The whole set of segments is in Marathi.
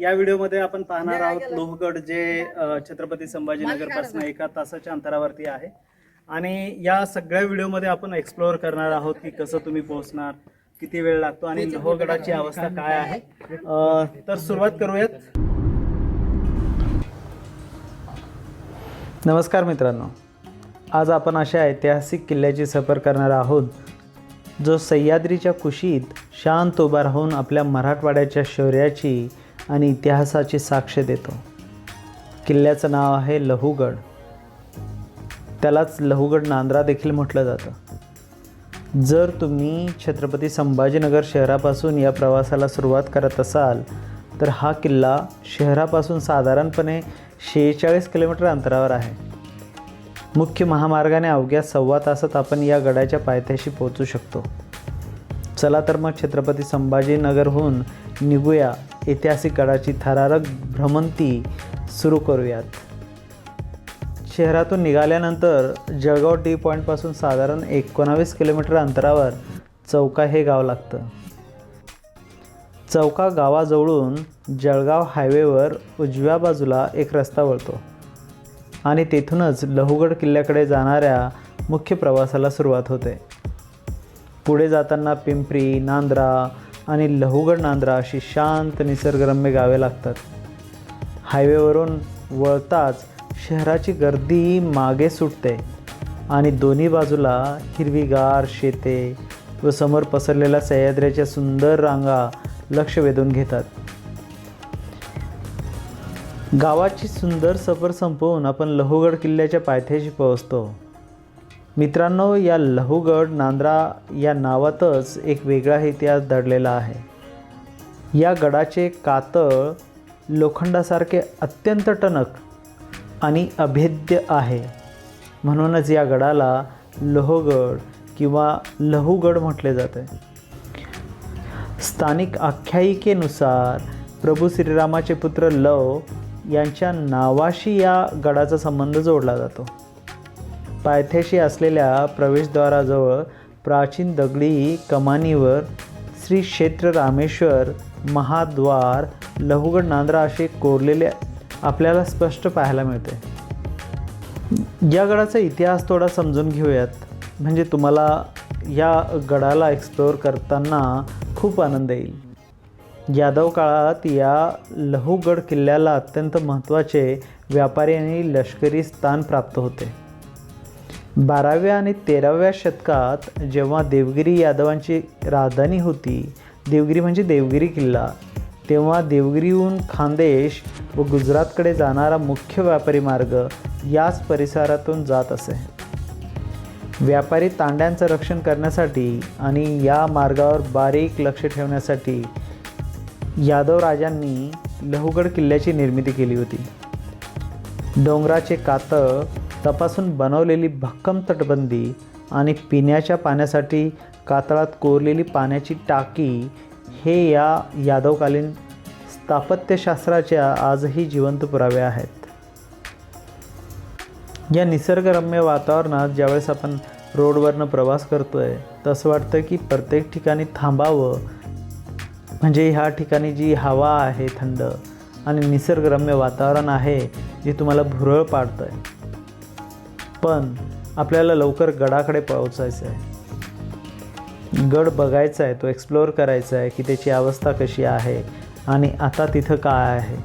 या व्हिडिओमध्ये आपण पाहणार आहोत लोहगड, जे छत्रपती संभाजीनगर पासून 1 तासाच्या अंतरावरती आहे. आणि या सगळ्या व्हिडिओमध्ये आपण एक्सप्लोअर करणार आहोत की कसं तुम्ही पोहोचणार, किती वेळ लागतो आणि लोहगडाची अवस्था काय आहे. तर सुरुवात करूयात. नमस्कार मित्रांनो, आज आपण अशा ऐतिहासिक किल्ल्याची सफर करणार आहोत जो सह्याद्रीच्या कुशीत शांत उभा राहून आपल्या मराठवाड्याच्या शौर्याची आणि इतिहासाची साक्ष देतो. किल्ल्याचं नाव आहे लहुगड. त्यालाच लहुगड नांद्रा देखील म्हटलं जातं. जर तुम्ही छत्रपती संभाजीनगर शहरापासून या प्रवासाला सुरुवात करत असाल तर हा किल्ला शहरापासून साधारणपणे 46 किलोमीटर अंतरावर आहे. मुख्य महामार्गाने अवघ्या 1.25 तासात आपण या गडाच्या पायथ्याशी पोहोचू शकतो. चला तर मग छत्रपती संभाजीनगरहून निघूया, ऐतिहासिक गडाची थरारक भ्रमंती सुरू करूयात. शहरातून निघाल्यानंतर जळगाव टी पॉईंटपासून साधारण 19 किलोमीटर अंतरावर चौका हे गाव लागतं. चौका गावाजवळून जळगाव हायवेवर उजव्या बाजूला एक रस्ता वळतो आणि तेथूनच लहुगड किल्ल्याकडे जाणाऱ्या मुख्य प्रवासाला सुरुवात होते. पुढे जाताना पिंपरी, नांद्रा आणि लहुगड नांद्रा अशी शांत निसर्गरम्य गावे लागतात. हायवेवरून वळताच शहराची गर्दी मागे सुटते आणि दोन्ही बाजूला हिरवीगार शेते व समोर पसरलेल्या सह्याद्रीच्या सुंदर रांगा लक्ष वेधून घेतात. गावाची सुंदर सफर संपवून आपण लहुगड किल्ल्याच्या पायथ्याशी पोहोचतो. मित्रांनो, या लहुगड नांद्रा या नावातच एक वेगळा इतिहास दडलेला आहे. या गडाचे कातळ लोखंडासारखे अत्यंत टणक आणि अभेद्य आहे. म्हणूनच या गडाला लोहगड किंवा लहुगड म्हटले जाते. स्थानिक आख्यायिकेनुसार प्रभू श्रीरामाचे पुत्र लव यांच्या नावाशी या गडाचा संबंध जोडला जातो. पायथ्याशी असलेल्या प्रवेशद्वाराजवळ प्राचीन दगडी कमानीवर श्री क्षेत्र रामेश्वर महाद्वार लहुगड नांद्रा असे कोरलेले आपल्याला स्पष्ट पाहायला मिळते. या गडाचा इतिहास थोडा समजून घेऊयात, म्हणजे तुम्हाला या गडाला एक्सप्लोअर करताना खूप आनंद येईल. यादव काळात या लहुगड किल्ल्याला अत्यंत महत्त्वाचे व्यापारी आणि लष्करी स्थान प्राप्त होते. 12व्या आणि 13व्या शतकात जेव्हा देवगिरी यादवांची राजधानी होती, देवगिरी म्हणजे देवगिरी किल्ला, तेव्हा देवगिरीहून खानदेश व गुजरातकडे जाणारा मुख्य व्यापारी मार्ग याच परिसरातून जात असे. व्यापारी तांड्यांचं रक्षण करण्यासाठी आणि या मार्गावर बारीक लक्ष ठेवण्यासाठी यादव राजांनी लहुगड किल्ल्याची निर्मिती केली होती. डोंगराचे कातळ तपासून बनवलेली भक्कम तटबंदी आणि पिण्याच्या पाण्यासाठी कातळात कोरलेली पाण्याची टाकी हे या यादवकालीन स्थापत्यशास्त्राच्या आजही जिवंत पुरावे आहेत. या निसर्गरम्य वातावरणात ज्यावेळेस आपण रोडवरनं प्रवास करतोय तसं वाटतं की प्रत्येक ठिकाणी थांबावं, म्हणजे ह्या ठिकाणी जी हवा आहे थंड आणि निसर्गरम्य वातावरण आहे जे तुम्हाला भुरळ पाडतं आहे. पण आपल्याला लवकर गडाकडे पोहोचायचं आहे. गड बघायचा आहे, तो एक्सप्लोअर करायचा आहे की त्याची अवस्था कशी आहे आणि आता तिथं काय आहे.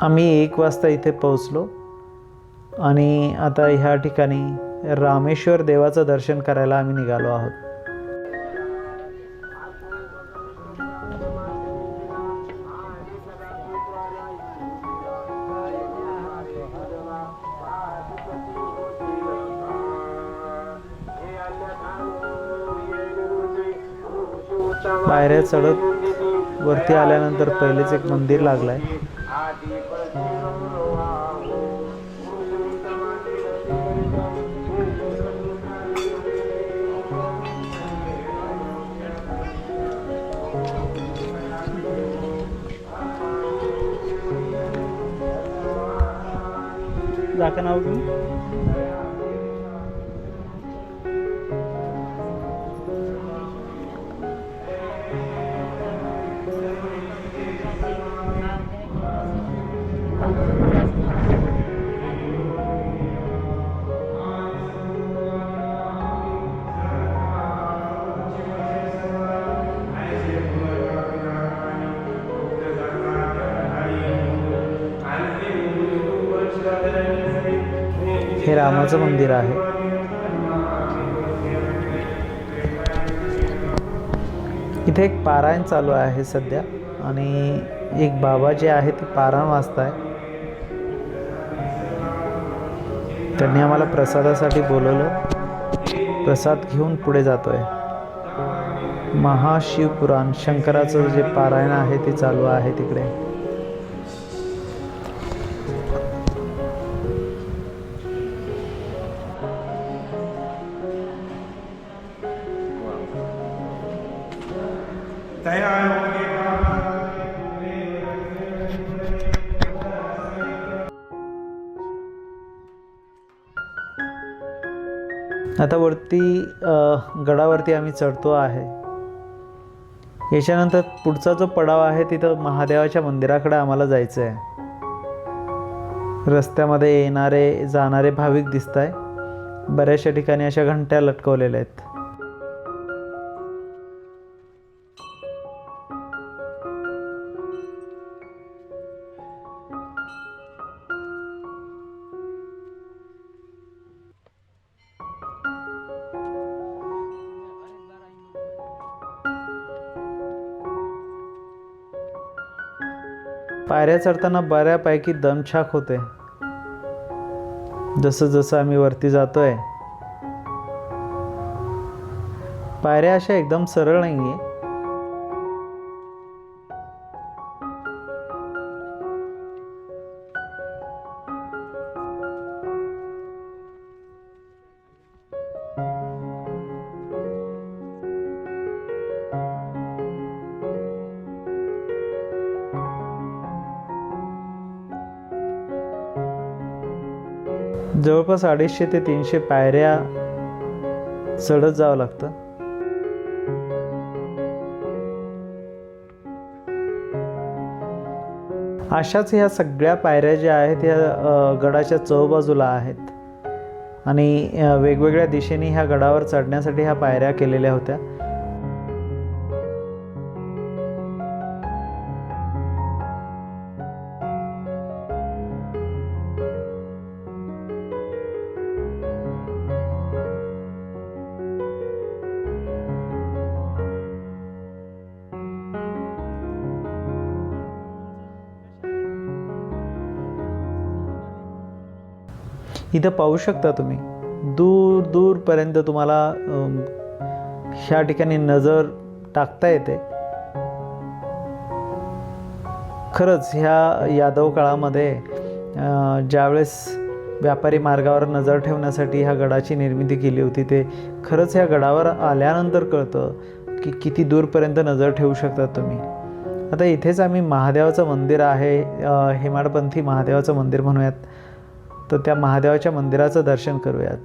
आम्ही 1 वाजता इथे पोहोचलो आणि आता ह्या ठिकाणी रामेश्वर देवाचं दर्शन करायला आम्ही निघालो आहोत. पायऱ्या चढत वरती आल्यानंतर पहिलेच एक मंदिर लागलंय. जाका नाव घेऊन हे रामाचं मंदिर आहे. इथे एक पारायण चालू आहे सध्या आणि एक बाबा जे आहे ते पारायण वाचताय. त्यांनी आम्हाला प्रसादासाठी बोलवलं. प्रसाद घेऊन पुढे जातोय. महाशिवपुराण शंकराचं जे पारायण आहे ते चालू आहे तिकडे. आता वरती गडावरती आम्ही चढतो आहे. याच्यानंतर पुढचा जो पडाव आहे तिथं महादेवाच्या मंदिराकडे आम्हाला जायचं आहे. रस्त्यामध्ये येणारे जाणारे भाविक दिसत आहे. बऱ्याचशा ठिकाणी अशा घंट्या लटकवलेल्या आहेत. पायऱ्या चढताना बऱ्यापैकी दमछाक होते. जसं जसं आम्ही वरती जातोय पायऱ्या अशा एकदम सरळ नाहीये. जवळपास 250 ते 300 पायऱ्या चढत जावं लागतं. अशाच ह्या सगळ्या पायऱ्या ज्या आहेत ह्या गडाच्या चहूबाजूला आहेत आणि वेगवेगळ्या दिशेने ह्या गडावर चढण्यासाठी ह्या पायऱ्या केलेल्या होत्या. इथं पाहू शकता तुम्ही दूर दूरपर्यंत तुम्हाला ह्या ठिकाणी नजर टाकता येते. खरंच ह्या यादव काळामध्ये ज्यावेळेस व्यापारी मार्गावर नजर ठेवण्यासाठी ह्या गडाची निर्मिती केली होती ते खरंच ह्या गडावर आल्यानंतर कळतं की किती दूरपर्यंत नजर ठेवू शकतात तुम्ही. आता इथेच आम्ही महादेवाचं मंदिर आहे, हेमाडपंथी महादेवाचं मंदिर म्हणूयात, तर त्या महादेवाच्या मंदिराचं दर्शन करूयात.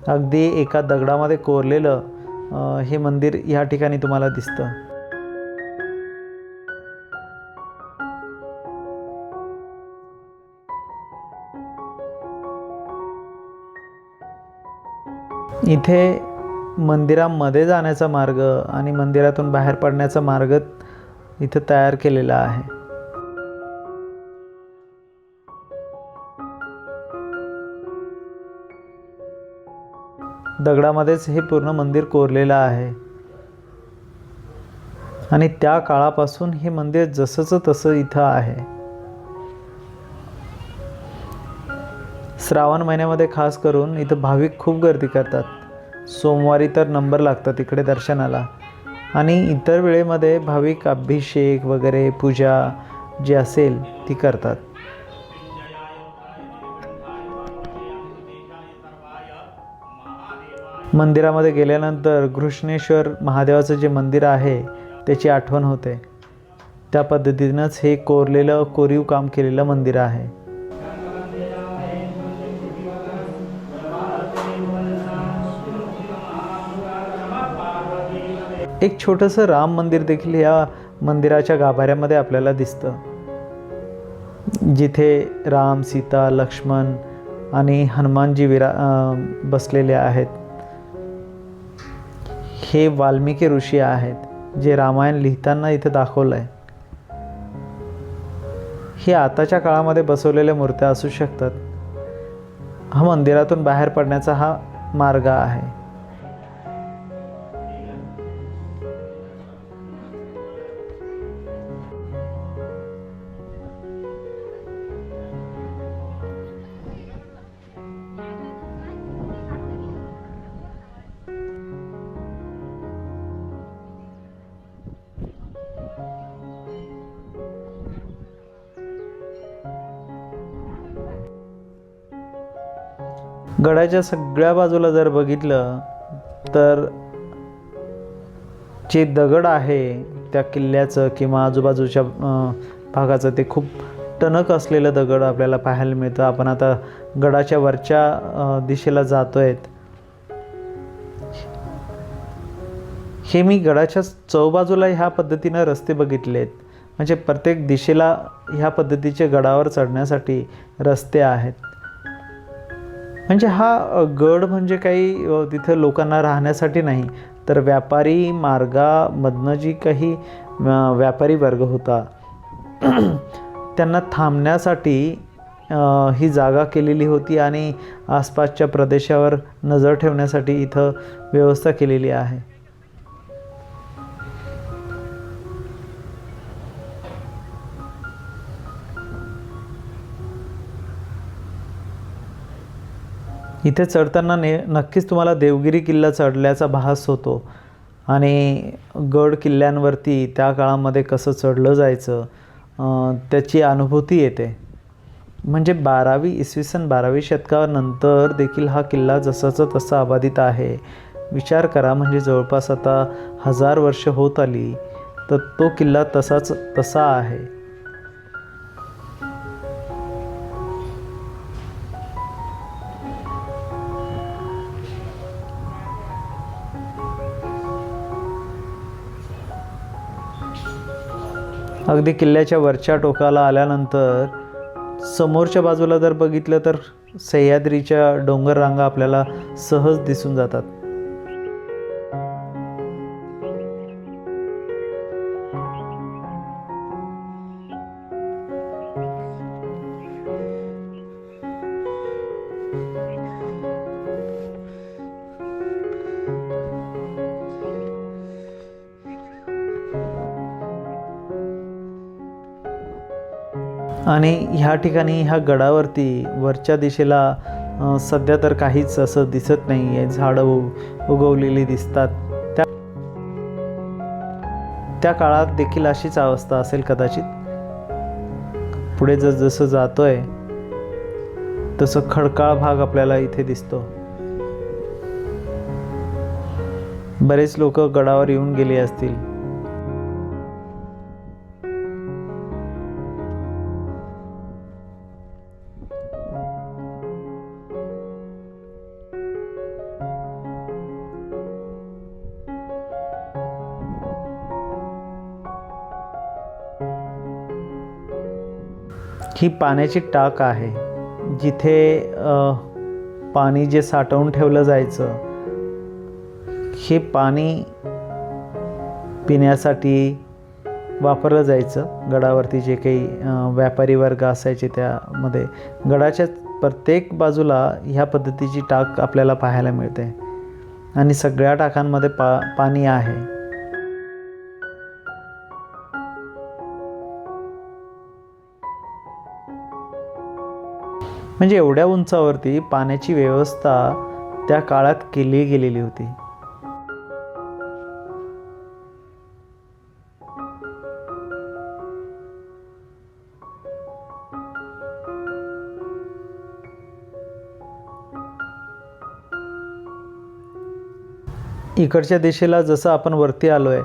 अगदी एका दगडामध्ये कोरलेलं हे मंदिर ह्या ठिकाणी तुम्हाला दिसतं. इथे मंदिरामध्ये जाण्याचा मार्ग आणि मंदिरातून बाहेर पडण्याचा मार्ग इथे तयार केलेला आहे. दगडामध्येच हे पूर्ण मंदिर कोरलेलं आहे आणि त्या काळापासून हे मंदिर जसंच तसं इथं आहे. श्रावण महिन्यामध्ये खास करून इथं भाविक खूप गर्दी करतात. सोमवारी तर नंबर लागतात इकडे दर्शनाला आणि इतर वेळेमध्ये भाविक अभिषेक वगैरे पूजा जी असेल ती करतात. मंदिरामध्ये गेल्यानंतर घृष्णेश्वर महादेवाचं जे मंदिर आहे त्याची आठवण होते. त्या पद्धतीनंच हे कोरीव काम केलेलं मंदिर आहे. एक छोटंसं राम मंदिर देखील या मंदिराच्या गाभाऱ्यामध्ये आपल्याला दिसतं, जिथे राम, सीता, लक्ष्मण आणि हनुमानजी बसलेले आहेत. हे वाल्मिकी ऋषी आहेत जे रामायण लिहिताना इथे दाखवलं आहे. हे आताच्या काळामध्ये बसवलेल्या मूर्त्या असू शकतात. हा मंदिरातून बाहेर पडण्याचा हा मार्ग आहे. गडाच्या सगळ्या बाजूला जर बघितलं तर जे दगड आहे त्या किल्ल्याचं किंवा आजूबाजूच्या भागाचं ते खूप टणक असलेलं दगड आपल्याला पाहायला मिळतं. आपण आता गडाच्या वरच्या दिशेला जातोय. हे मी गडाच्या चौबाजूला ह्या पद्धतीनं रस्ते बघितले आहेत. म्हणजे प्रत्येक दिशेला ह्या पद्धतीचे गडावर चढण्यासाठी रस्ते आहेत. म्हणजे हा गड म्हणजे काही तिथं लोकांना राहण्यासाठी नाही, तर व्यापारी मार्गामधनं जी काही व्यापारी वर्ग होता त्यांना थांबण्यासाठी ही जागा केलेली होती आणि आसपासच्या प्रदेशावर नजर ठेवण्यासाठी इथं व्यवस्था केलेली आहे. इथे चढताना नक्कीच तुम्हाला देवगिरी किल्ला चढल्याचा भास होतो आणि गड किल्ल्यांवरती त्या काळामध्ये कसं चढलं जायचं त्याची अनुभूती येते. म्हणजे 12वी शतकानंतर देखील हा किल्ला जसाचा तसा अबाधित आहे. विचार करा, म्हणजे जवळपास आता 1000 वर्ष होत आली तर तो किल्ला तसाच तसा आहे. अगदी किल्ल्याच्या वरच्या टोकाला आल्यानंतर समोरच्या बाजूला जर बघितलं तर सह्याद्रीच्या डोंगर रांगा आपल्याला सहज दिसून जातात. आणि ह्या ठिकाणी ह्या गडावरती वरच्या दिशेला सध्या तर काहीच असं दिसत नाही आहे. झाडं उगवलेली दिसतात. त्या काळात देखील अशीच अवस्था असेल कदाचित. पुढे जसं जातोय तसं खडकाळ भाग आपल्याला इथे दिसतो. बरेच लोक गडावर येऊन गेले असतील. ही पाण्याची टाक आहे, जिथे पाणी जे साठवून ठेवलं जायचं हे पाणी पिण्यासाठी वापरलं जायचं. गडावरती जे काही व्यापारी वर्ग असायचे त्यामध्ये गडाच्या प्रत्येक बाजूला ह्या पद्धतीची टाक आपल्याला पाहायला मिळते. आणि सगळ्या टाकांमध्ये पाणी आहे. म्हणजे एवढ्या उंचावरती पाण्याची व्यवस्था त्या काळात केली गेलेली होती. इकडच्या दिशेला जसं आपण वरती आलो आहे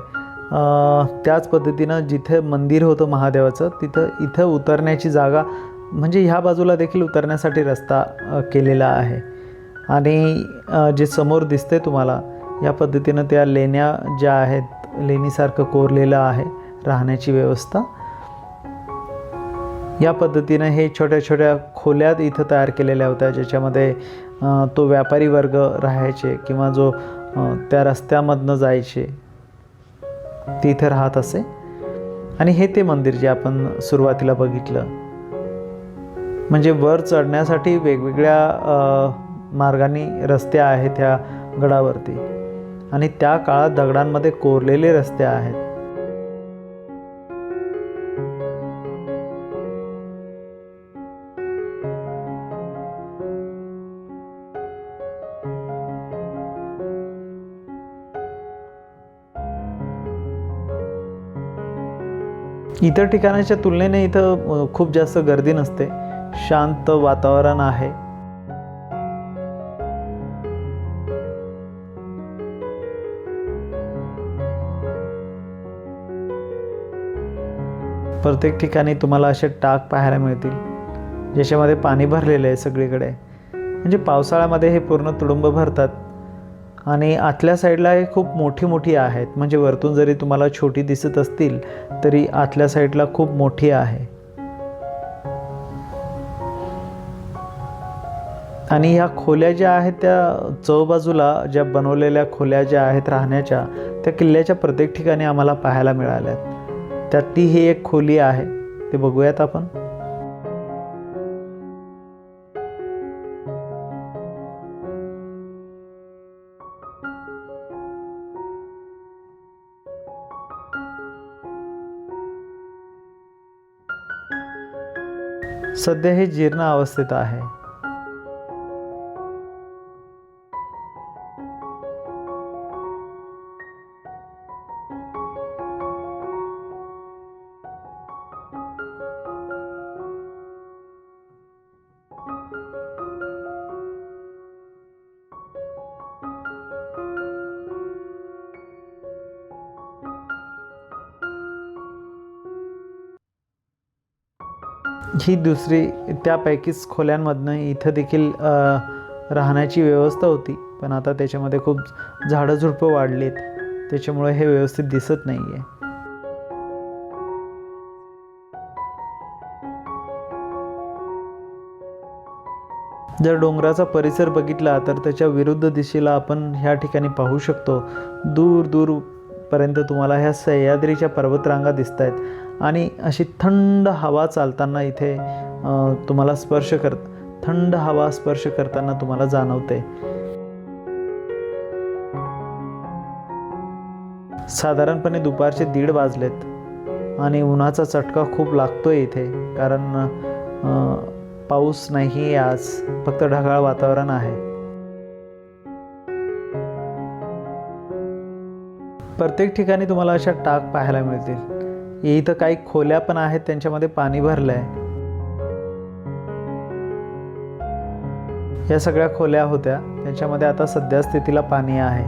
त्याच पद्धतीनं जिथे मंदिर होतं महादेवाचं इथं उतरण्याची जागा, म्हणजे ह्या बाजूला देखील उतरण्यासाठी रस्ता केलेला आहे. आणि जे समोर दिसते तुम्हाला या पद्धतीनं त्या लेण्या ज्या आहेत, लेणीसारखं कोरलेलं आहे राहण्याची व्यवस्था. या पद्धतीनं हे छोट्या छोट्या खोल्यात इथं तयार केलेल्या होत्या, ज्याच्यामध्ये तो व्यापारी वर्ग राहायचे किंवा जो त्या रस्त्यामधनं जायचे तिथे राहत असे. आणि हे ते मंदिर जे आपण सुरुवातीला बघितलं. म्हणजे वर चढण्यासाठी वेगवेगळ्या मार्गाने रस्ते आहेत ह्या गडावरती, आणि त्या काळात दगडांमध्ये कोरलेले रस्ते आहेत. इतर ठिकाणाच्या तुलनेने इथं खूप जास्त गर्दी नसते, शांत वातावरण आहे. प्रत्येक ठिकाणी तुम्हाला असे टाक पाहायला मिळतील ज्याच्यामध्ये पाणी भरलेलं आहे सगळीकडे. म्हणजे पावसाळ्यामध्ये हे पूर्ण तुडुंब भरतात. आणि आतल्या साईडला हे खूप मोठी आहेत. म्हणजे वरतून जरी तुम्हाला छोटी दिसत असतील तरी आतल्या साईडला खूप मोठी आहे. आणि ह्या खोल्या ज्या आहेत त्या चौबाजूला ज्या बनवलेल्या खोल्या ज्या आहेत राहण्याच्या, त्या किल्ल्याच्या प्रत्येक ठिकाणी आम्हाला पाहायला मिळाल्यात. त्यातली ही एक खोली आहे, ते बघूयात आपण. सध्या हे जीर्ण अवस्थेत आहे. ही दुसरी त्यापैकीच खोल्यांमधनं इथं देखील राहण्याची व्यवस्था होती, पण आता त्याच्यामध्ये खूप झाडं झुडपं वाढलीत, त्याच्यामुळे हे व्यवस्थित दिसत नाही आहे. जर डोंगराचा परिसर बघितला तर त्याच्या विरुद्ध दिशेला आपण ह्या ठिकाणी पाहू शकतो. दूर दूरपर्यंत तुम्हाला ह्या सह्याद्रीच्या पर्वतरांगा दिसत आहेत. आणि अशी थंड हवा चालताना इथे तुम्हाला थंड हवा स्पर्श करताना तुम्हाला जाणवते. साधारणपणे दुपारचे 1:30 वाजलेत आणि उन्हाचा चटका खूप लागतोय इथे, कारण पाऊस नाही आज, फक्त ढगाळ वातावरण आहे. प्रत्येक ठिकाणी तुम्हाला अशा टाक पाहायला मिळतील. इथं काही खोल्या पण आहेत, त्यांच्यामध्ये पाणी भरलं आहे. या सगळ्या खोल्या होत्या, त्यांच्यामध्ये आता सध्या स्थितीला पाणी आहे.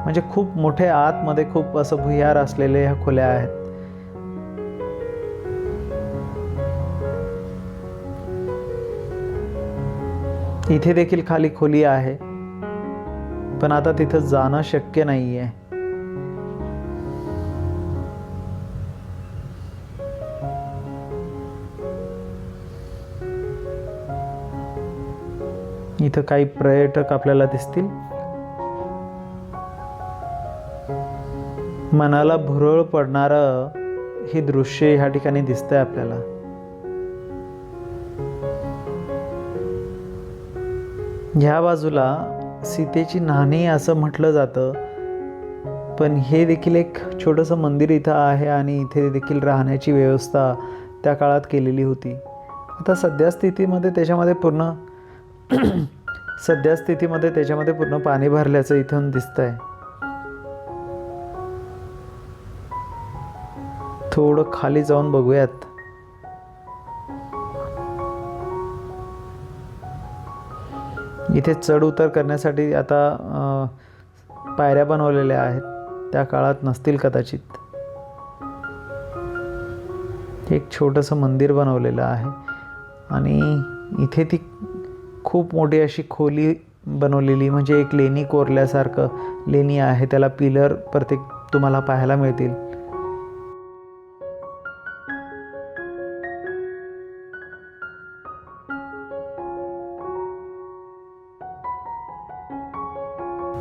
म्हणजे खूप मोठे आतमध्ये खूप असं भुयार असलेले ह्या खोल्या आहेत. इथे देखील खाली खोली आहे, पण आता तिथं जाणं शक्य नाही आहे. इथं काही पर्यटक आपल्याला दिसतील. मनाला भुरळ पडणारं हे दृश्य ह्या ठिकाणी दिसतंय आपल्याला. ह्या बाजूला सीतेची न्हाणी असं म्हटलं जातं, पण हे देखील एक छोटंसं मंदिर इथं आहे आणि इथे देखील राहण्याची व्यवस्था त्या काळात केलेली होती. आता सद्यस्थितीमध्ये त्याच्यामध्ये पूर्ण पाणी भरल्याचं इथून दिसतंय. थोडं खाली जाऊन बघूयात. इथे चढ उतर करण्यासाठी आता पायऱ्या बनवलेल्या आहेत. त्या काळात नसतील कदाचित. एक छोटंसं मंदिर बनवलेलं आहे आणि इथे ती खूप मोठी अशी खोली बनवलेली, म्हणजे एक लेणी कोरल्यासारखं लेणी आहे. त्याला पिलर प्रत्येक तुम्हाला पाहायला मिळतील.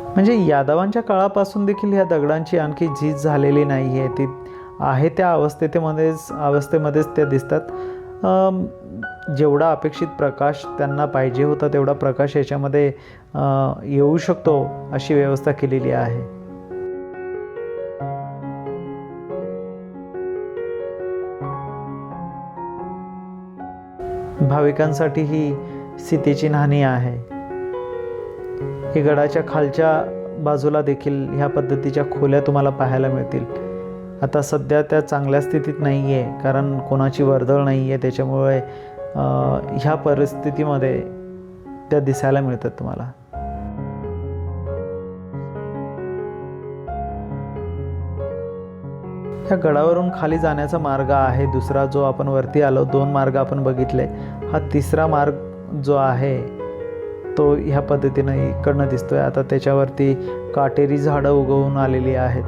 म्हणजे यादवांच्या काळापासून देखील ह्या दगडांची आणखी झीज झालेली नाही आहे. ती आहे त्या अवस्थेमध्येच त्या दिसतात. जेवढा अपेक्षित प्रकाश त्यांना पाहिजे होता तेवढा प्रकाश याच्यामध्ये येऊ शकतो अशी व्यवस्था केलेली आहे. भाविकांसाठी ही सीतेची न्हाणी आहे. हे गडाच्या खालच्या बाजूला देखील ह्या पद्धतीच्या खोल्या तुम्हाला पाहायला मिळतील. आता सध्या त्या चांगल्या स्थितीत नाही आहे, कारण कोणाची वर्दळ नाही आहे. त्याच्यामुळे ह्या परिस्थितीमध्ये त्या दिसायला मिळतात तुम्हाला. ह्या गडावरून खाली जाण्याचा मार्ग आहे दुसरा, जो आपण वरती आलो. 2 मार्ग आपण बघितले. हा तिसरा मार्ग जो आहे तो ह्या पद्धतीनं इकडनं दिसतोय. आता त्याच्यावरती काटेरी झाडं उगवून आलेली आहेत.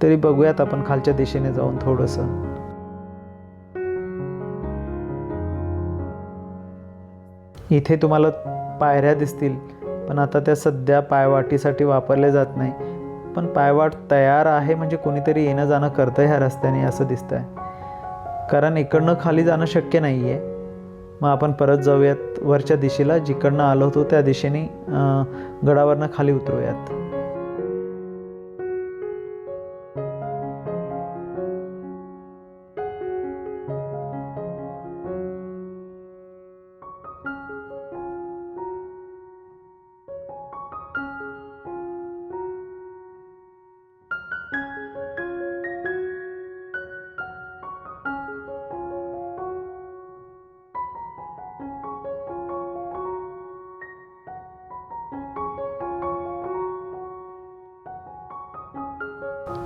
तरी बघूयात आपण खालच्या दिशेने जाऊन थोडंसं. इथे तुम्हाला पायऱ्या दिसतील, पण आता त्या सध्या पायवाटीसाठी वापरल्या जात नाही. पण पायवाट तयार आहे, म्हणजे कोणीतरी येणं जाणं करतं ह्या रस्त्याने असं दिसतंय. कारण इकडनं खाली जाणं शक्य नाही आहे. मग आपण परत जाऊयात वरच्या दिशेला, जिकडनं आलो होतो त्या दिशेने गडावरनं खाली उतरूयात.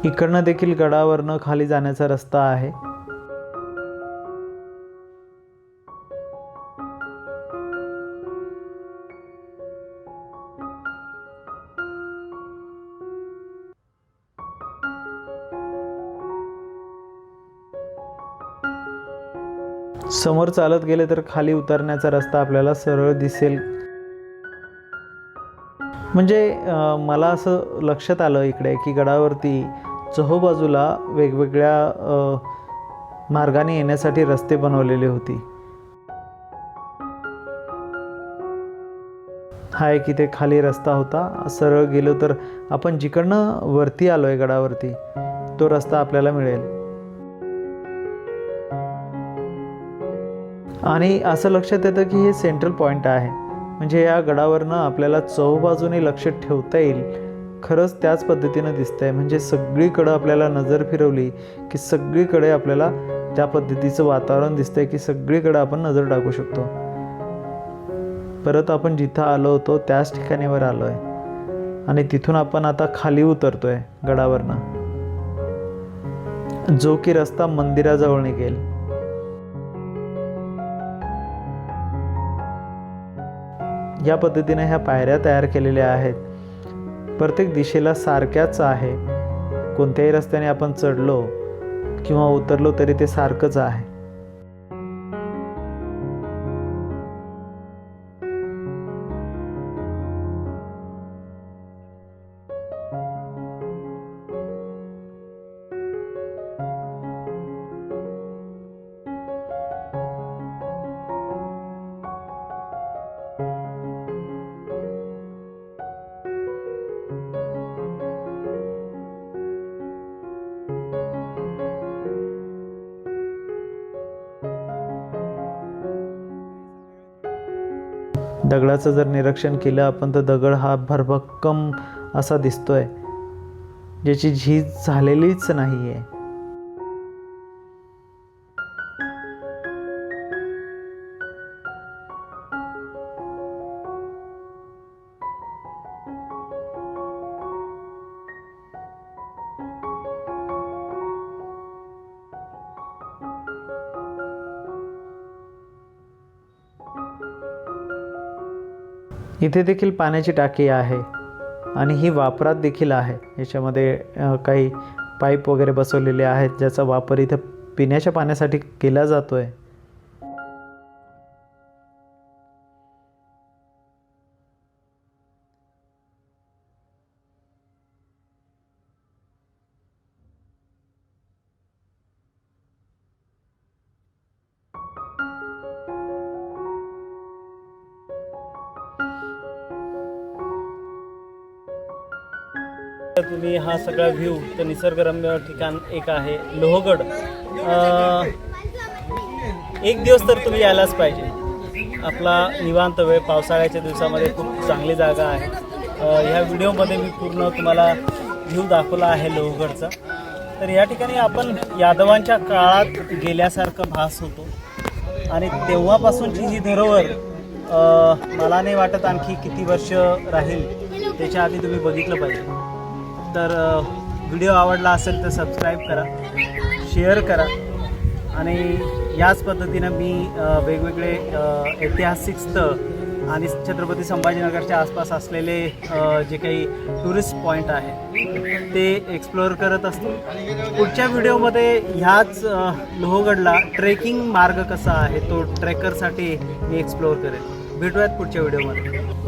इकडनं देखील गडावरनं खाली जाण्याचा रस्ता आहे. समोर चालत गेले तर खाली उतरण्याचा रस्ता आपल्याला सरळ दिसेल. म्हणजे मला असं लक्षात आलं इकडे की गडावरती चहूबाजूला वेगवेगळ्या मार्गाने येण्यासाठी रस्ते बनवलेले होते. हा एक इथे खाली रस्ता होता. सरळ गेलो तर आपण जिकडनं वरती आलोय गडावरती तो रस्ता आपल्याला मिळेल. आणि असं लक्षात येतं की हे सेंट्रल पॉईंट आहे. म्हणजे या गडावरनं आपल्याला चहूबाजूने लक्ष ठेवता येईल. खरंच त्याच पद्धतीनं दिसतंय. म्हणजे सगळीकडं आपल्याला नजर फिरवली की सगळीकडे आपल्याला त्या पद्धतीचं वातावरण दिसतंय की सगळीकडे आपण नजर टाकू शकतो. परत आपण जिथं आलो होतो त्याच ठिकाणीवर आलोय आणि तिथून आपण आता खाली उतरतोय गडावरनं, जो की रस्ता मंदिराजवळ निघेल. या पद्धतीने ह्या पायऱ्या तयार केलेल्या आहेत. प्रत्येक दिशेला सारख्याच आहे. कोणत्याही रस्त्याने आपण चढलो किंवा उतरलो तरी ते सारखंच आहे. दगडाचं जर निरीक्षण केलं आपण तर दगड हा भरभक्कम असा दिसतोय, ज्याची झीज झालेलीच नाही आहे. इथे देखील पाण्याची टाकी आहे आणि ही वापरात देखील आहे. याच्यामध्ये काही पाईप वगैरे बसवलेले आहेत, ज्याचा वापर इथं पिण्याच्या पाण्यासाठी केला जातो आहे. तुम्ही हा सगळा व्ह्यू तर निसर्गरम्य ठिकाण एक आहे लोहगड. एक दिवस तर तुम्ही यायलाच पाहिजे. आपला निवांत वेळ पावसाळ्याच्या दिवसामध्ये खूप चांगली जागा आहे. ह्या व्हिडिओमध्ये मी पूर्ण तुम्हाला व्ह्यू दाखवला आहे लोहगडचा. तर या ठिकाणी आपण यादवांच्या काळात गेल्यासारखं भास होतो आणि तेव्हापासूनची ही धरोहर मला नाही वाटत आणखी किती वर्ष राहील, त्याच्या आधी तुम्ही बघितलं पाहिजे. तर व्हिडिओ आवडला असेल तर सबस्क्राईब करा, शेअर करा आणि याच पद्धतीनं मी वेगवेगळे ऐतिहासिक स्थळ आणि छत्रपती संभाजीनगरच्या आसपास असलेले जे काही टुरिस्ट पॉईंट आहे ते एक्सप्लोअर करत असतो. पुढच्या व्हिडिओमध्ये ह्याच लोहगडला ट्रेकिंग मार्ग कसा आहे तो ट्रेकरसाठी मी एक्सप्लोअर करेन. भेटूयात पुढच्या व्हिडिओमध्ये.